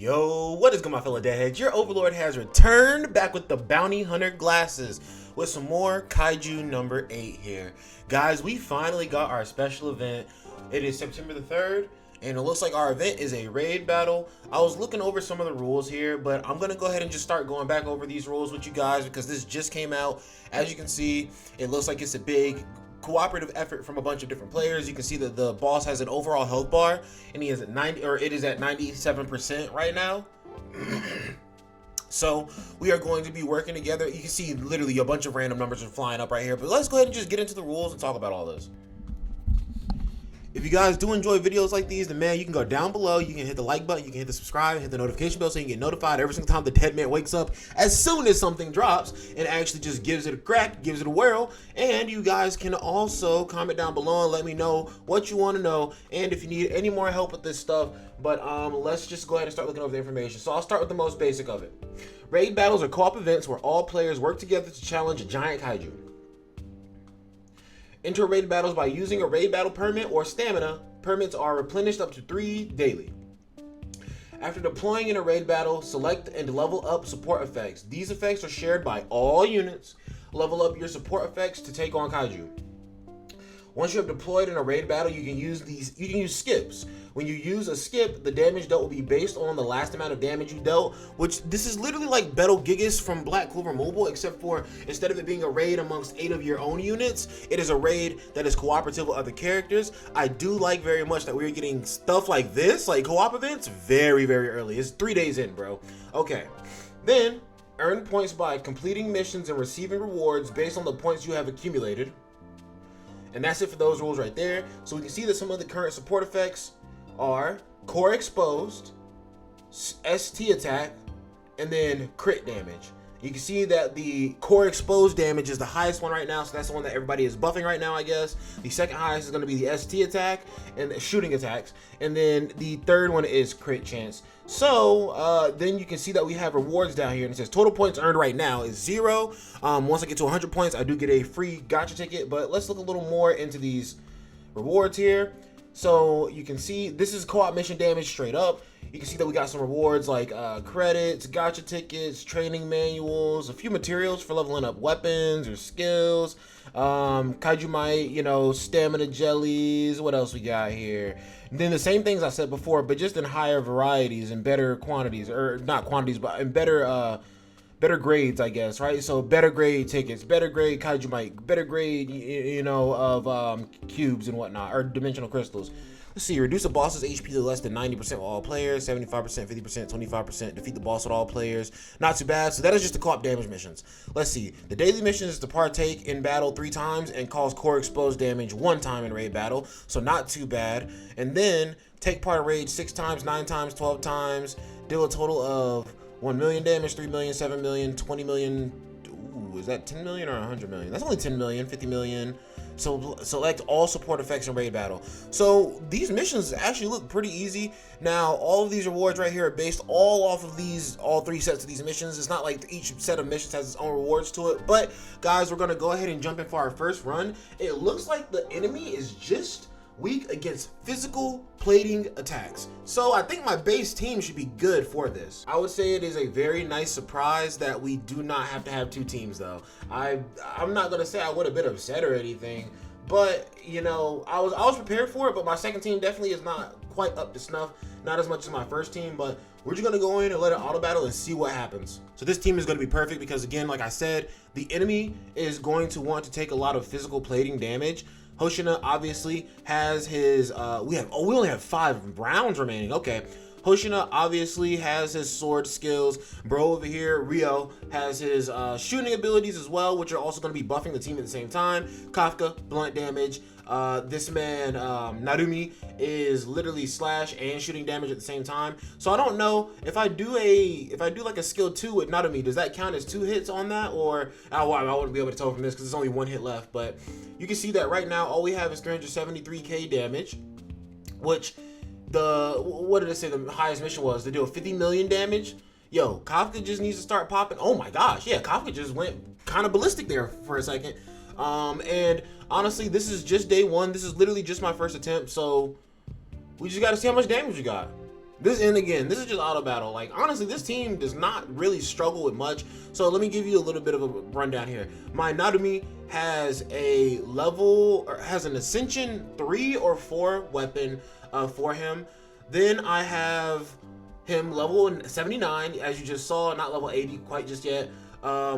Yo, what is good, my fellow deadheads? Your overlord has returned back with the bounty hunter glasses with some more Kaiju number 8 here. Guys, we finally got our special event. It is September the 3rd, and it looks like our event is a raid battle. I was looking over some of the rules here, but I'm gonna go ahead and just start going back over these rules with you guys because this just came out. As you can see, it looks like it's a big cooperative effort from a bunch of different players. You can see that the boss has an overall health bar and he is at 90, or it is at 97% right now. So we are going to be working together. You can see literally a bunch of random numbers are flying up right here, but let's go ahead and just get into the rules and talk about all this. If you guys do enjoy videos like these, then man, you can go down below, you can hit the like button, you can hit the subscribe, hit the notification bell so you can get notified every single time the dead man wakes up as soon as something drops and actually just gives it a crack, gives it a whirl. And you guys can also comment down below and let me know what you want to know and if you need any more help with this stuff. But let's just go ahead and start looking over the information. So I'll start with the most basic of it. Raid battles are co-op events where all players work together to challenge a giant kaiju. Enter raid battles by using a raid battle permit or stamina. Permits are replenished up to 3 daily. After deploying in a raid battle, select and level up support effects. These effects are shared by all units. Level up your support effects to take on kaiju. Once you have deployed in a raid battle, you can use skips. When you use a skip, the damage dealt will be based on the last amount of damage you dealt, which this is literally like Battle Gigas from Black Clover Mobile, except for instead of it being a raid amongst 8 of your own units, it is a raid that is cooperative with other characters. I do like very much that we're getting stuff like this, like co-op events, very, very early. It's 3 days in, bro. Okay. Then, earn points by completing missions and receiving rewards based on the points you have accumulated. And that's it for those rules right there. So we can see that some of the current support effects are core exposed, ST attack, and then crit damage. You can see that the core exposed damage is the highest one right now, so that's the one that everybody is buffing right now, I guess. The second highest is going to be the ST attack and the shooting attacks, and then the third one is crit chance. So then you can see that we have rewards down here, and it says total points earned right now is 0. Once I get to 100 points, I do get a free gotcha ticket. But let's look a little more into these rewards here. So you can see this is co-op mission damage straight up. You can see that we got some rewards like credits, gotcha tickets, training manuals, a few materials for leveling up weapons or skills, kaiju might, stamina jellies. What else we got here? And then the same things I said before, but just in higher varieties and better quantities, or not quantities, but in better grades, I guess, right? So better grade tickets, better grade kaiju might, better grade, of cubes and whatnot, or dimensional crystals. Let's see, reduce a boss's HP to less than 90% with all players, 75%, 50%, 25%, defeat the boss with all players. Not too bad. So that is just the co-op damage missions. Let's see, the daily mission is to partake in battle 3 times and cause core exposed damage 1 time in raid battle. So not too bad. And then take part in raid 6 times, 9 times, 12 times, deal a total of 1 million damage, 3 million, 7 million, 20 million. Ooh, is that 10 million or 100 million? That's only 10 million, 50 million. So select all support effects in raid battle. So these missions actually look pretty easy. Now, all of these rewards right here are based all off of all 3 sets of these missions. It's not like each set of missions has its own rewards to it. But guys, we're gonna go ahead and jump in for our first run. It looks like the enemy is just weak against physical plating attacks. So I think my base team should be good for this. I would say it is a very nice surprise that we do not have to have 2 teams though. I'm not gonna say I would have been upset or anything, but I was prepared for it, but my second team definitely is not quite up to snuff, not as much as my first team, but we're just gonna go in and let it auto battle and see what happens. So this team is gonna be perfect because, again, like I said, the enemy is going to want to take a lot of physical plating damage. Hoshina obviously has his we only have 5 rounds remaining. Okay. Hoshina obviously has his sword skills. Bro over here, Rio, has his shooting abilities as well, which are also going to be buffing the team at the same time. Kafka, blunt damage. This man, Narumi, is literally slash and shooting damage at the same time. So I don't know if I do like a skill 2 with Narumi, does that count as 2 hits on that, or I wouldn't be able to tell from this because there's only 1 hit left. But you can see that right now all we have is 373k damage, which what did it say the highest mission was? To do 50 million damage. Yo, Kafka just needs to start popping. Oh my gosh, yeah, Kafka just went kind of ballistic there for a second. And honestly, this is just day 1. This is literally just my first attempt, so we just got to see how much damage we got. And again, this is just auto battle. Like, honestly, this team does not really struggle with much. So let me give you a little bit of a rundown here. My Narumi has a level, or has an Ascension 3 or 4 weapon for him. Then I have him level 79, as you just saw, not level 80 quite just yet.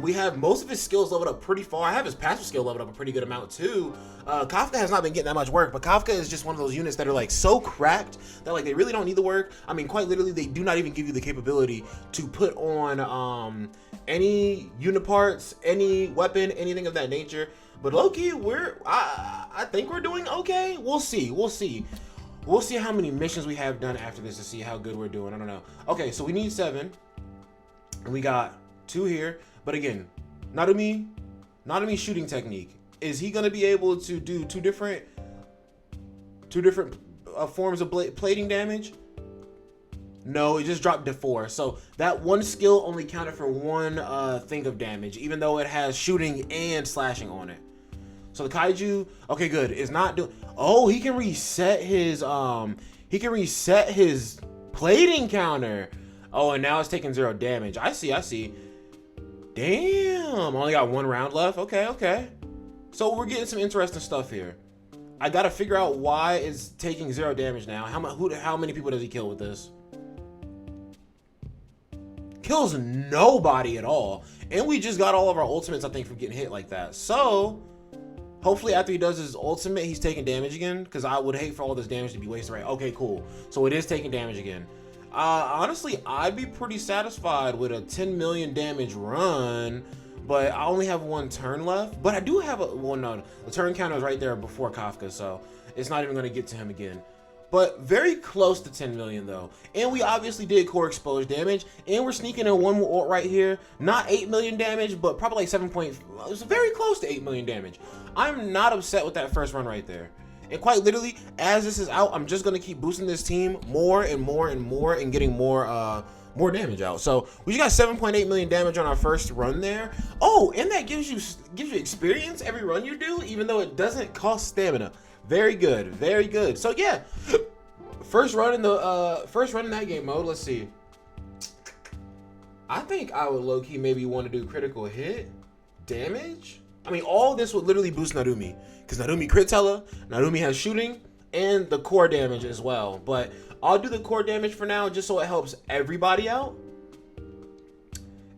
We have most of his skills leveled up pretty far. I have his passive skill leveled up a pretty good amount too. Kafka has not been getting that much work, but Kafka is just one of those units that are like so cracked that like they really don't need the work. I mean, quite literally, they do not even give you the capability to put on any unit parts, any weapon, anything of that nature. But low-key, I think we're doing okay. We'll see. We'll see how many missions we have done after this to see how good we're doing. I don't know. Okay, so we need 7. And we got 2 here. But again, Narumi shooting technique. Is he gonna be able to do two different forms of plating damage? No, it just dropped to 4. So that one skill only counted for one thing of damage, even though it has shooting and slashing on it. So the Kaiju, okay, good, is not doing. Oh, he can reset his plating counter. Oh, and now it's taking 0 damage. I see. Damn, only got 1 round left. Okay. So we're getting some interesting stuff here. I gotta figure out why it's taking 0 damage now. How many people does he kill with this? Kills nobody at all. And we just got all of our ultimates, I think, from getting hit like that. So hopefully after he does his ultimate, he's taking damage again, because I would hate for all this damage to be wasted, right? Okay, cool. So it is taking damage again. Honestly, I'd be pretty satisfied with a 10 million damage run, but I only have 1 turn left. But I do have the turn counter is right there before Kafka, so it's not even going to get to him again. But very close to 10 million though. And we obviously did core exposed damage, and we're sneaking in 1 more ult right here. Not 8 million damage, but probably like 7 point, it was very close to 8 million damage. I'm not upset with that first run right there. And quite literally, as this is out, I'm just gonna keep boosting this team more and more and getting more damage out. So we just got 7.8 million damage on our first run there. Oh, and that gives you experience every run you do, even though it doesn't cost stamina. Very good. So yeah, first run in that game mode. Let's see. I think I would low-key maybe want to do critical hit damage. I mean, all this would literally boost Narumi, because Narumi crit hella, Narumi has shooting, and the core damage as well. But I'll do the core damage for now, just so it helps everybody out.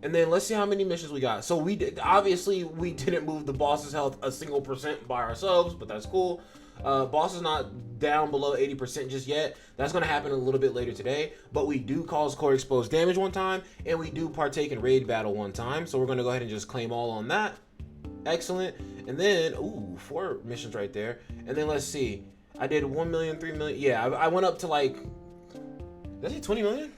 And then let's see how many missions we got. So obviously we didn't move the boss's health a single % by ourselves, but that's cool. Boss is not down below 80% just yet. That's going to happen a little bit later today. But we do cause core exposed damage 1 time, and we do partake in raid battle 1 time. So we're going to go ahead and just claim all on that. Excellent. And then, 4 missions right there. And then let's see. I did 1 million, 3 million. Yeah, I went up to like, did I say 20 million?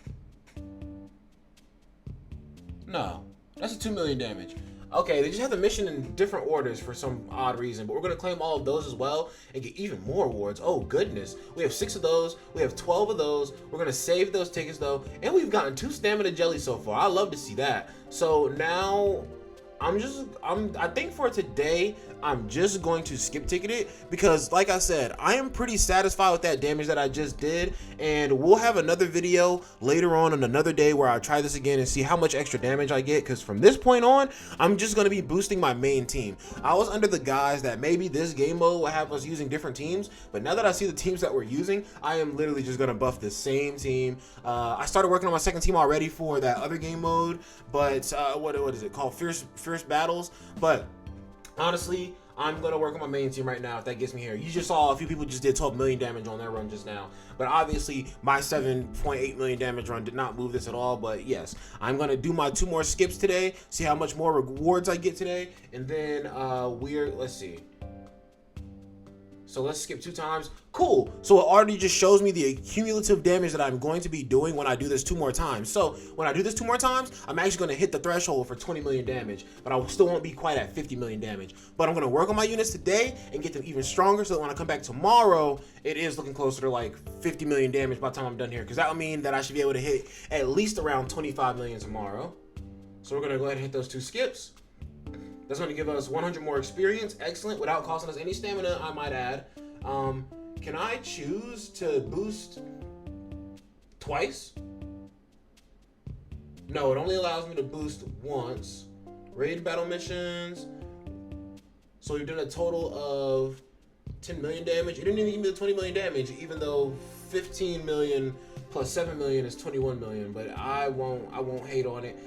No, that's a 2 million damage. Okay, they just have the mission in different orders for some odd reason, but we're going to claim all of those as well and get even more awards. Oh, goodness. We have 6 of those. We have 12 of those. We're going to save those tickets, though. And we've gotten 2 stamina jellies so far. I love to see that. So now I think for today, I'm just going to skip ticket it, because like I said, I am pretty satisfied with that damage that I just did, and we'll have another video later on another day where I try this again and see how much extra damage I get, because from this point on, I'm just going to be boosting my main team. I was under the guise that maybe this game mode will have us using different teams, but now that I see the teams that we're using, I am literally just going to buff the same team. I started working on my second team already for that other game mode, but what is it called? Fierce Battles. But honestly, I'm gonna work on my main team right now if that gets me here. You just saw a few people just did 12 million damage on their run just now, but obviously my 7.8 million damage run did not move this at all. But yes, I'm gonna do my 2 more skips today, see how much more rewards I get today, and then let's see. So let's skip 2 times. Cool. So it already just shows me the cumulative damage that I'm going to be doing when I do this 2 more times. So when I do this 2 more times, I'm actually going to hit the threshold for 20 million damage, but I still won't be quite at 50 million damage. But I'm going to work on my units today and get them even stronger, so that when I come back tomorrow, it is looking closer to like 50 million damage by the time I'm done here, because that will mean that I should be able to hit at least around 25 million tomorrow. So we're going to go ahead and hit those 2 skips. That's going to give us 100 more experience. Excellent. Without costing us any stamina, I might add. Can I choose to boost twice. No, it only allows me to boost once. Raid battle missions. So we've done a total of 10 million damage. It didn't even give me the 20 million damage, even though 15 million plus 7 million is 21 million. But I won't hate on it.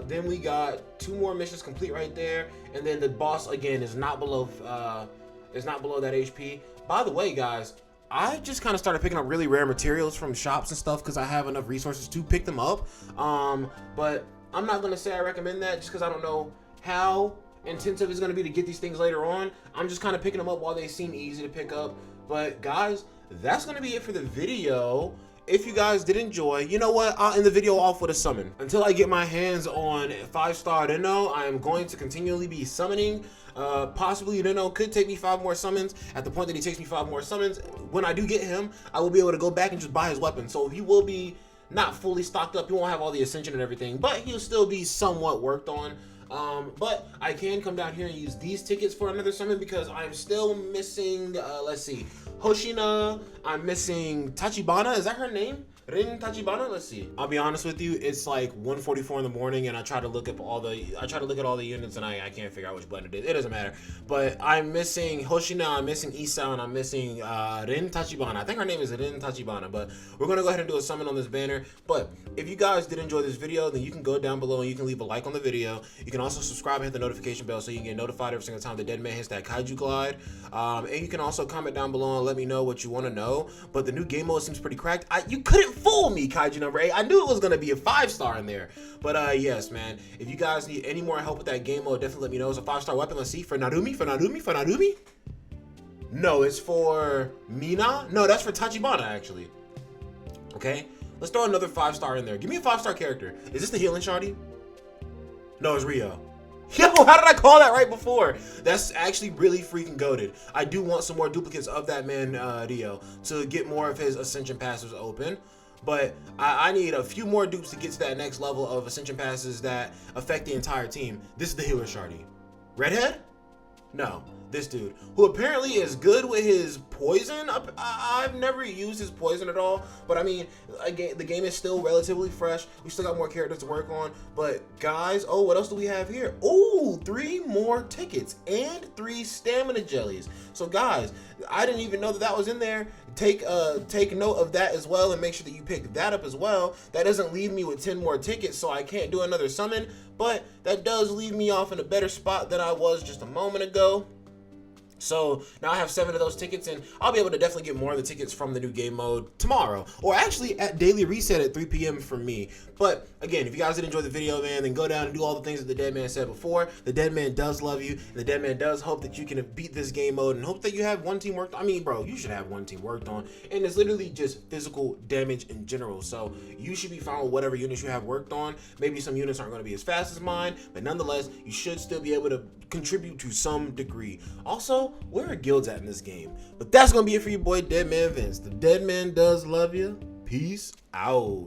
Then we got 2 more missions complete right there, and then the boss again is not below that HP. By the way, guys, I just kind of started picking up really rare materials from shops and stuff because I have enough resources to pick them up. But I'm not gonna say I recommend that just because I don't know how intensive it's gonna be to get these things later on. I'm just kind of picking them up while they seem easy to pick up. But guys, that's gonna be it for the video. If you guys did enjoy, you know what? I'll end the video off with a summon. Until I get my hands on 5-star Reno, I am going to continually be summoning. Possibly Reno could take me 5 more summons. At the point that he takes me 5 more summons, when I do get him, I will be able to go back and just buy his weapon. So he will be not fully stocked up. He won't have all the ascension and everything, but he'll still be somewhat worked on. But I can come down here and use these tickets for another summon because I'm still missing, let's see, Hoshina. I'm missing Tachibana. Is that her name? Rin Tachibana? Let's see. I'll be honest with you, it's like 1:44 in the morning and I try to look at all the units and I can't figure out which blend it is. It doesn't matter. But I'm missing Hoshina, I'm missing Isa, and I'm missing Rin Tachibana. I think her name is Rin Tachibana, but we're gonna go ahead and do a summon on this banner. But if you guys did enjoy this video, then you can go down below and you can leave a like on the video. You can also subscribe and hit the notification bell so you can get notified every single time the dead man hits that Kaiju glide. And you can also comment down below and let me know what you want to know. But the new game mode seems pretty cracked. You couldn't fool me, Kaiju number 8. I knew it was gonna be a 5-star in there. But yes, man, if you guys need any more help with that game mode, definitely let me know. It's a 5-star weapon. Let's see. For Narumi. No, it's for Mina. No, that's for Tachibana, actually. Okay, let's throw another 5-star in there. Give me a 5-star character. Is this the healing shardy? No, it's Rio. Yo, how did I call that right before? That's actually really freaking goated. I do want some more duplicates of that man, Rio, to get more of his ascension passes open. But I need a few more dupes to get to that next level of ascension passes that affect the entire team. This is the healer shardy. Redhead? No, this dude, who apparently is good with his poison. I've never used his poison at all, but I mean, again, the game is still relatively fresh. We still got more characters to work on. But guys, oh, what else do we have here? Oh, 3 more tickets and 3 stamina jellies. So guys, I didn't even know that was in there. Take note of that as well and make sure that you pick that up as well. That doesn't leave me with 10 more tickets, so I can't do another summon, but that does leave me off in a better spot than I was just a moment ago. So now I have 7 of those tickets, and I'll be able to definitely get more of the tickets from the new game mode tomorrow, or actually at daily reset at 3 p.m. for me. But again, if you guys did enjoy the video, man, then go down and do all the things that the dead man said before. The dead man does love you, and the dead man does hope that you can beat this game mode and hope that you have one team worked on. I mean, bro, you should have one team worked on, and it's literally just physical damage in general. So you should be fine with whatever units you have worked on. Maybe some units aren't going to be as fast as mine, but nonetheless, you should still be able to contribute to some degree. Also, where are guilds at in this game? But that's gonna be it for your boy DEADMANVINCE. The dead man does love you. Peace out.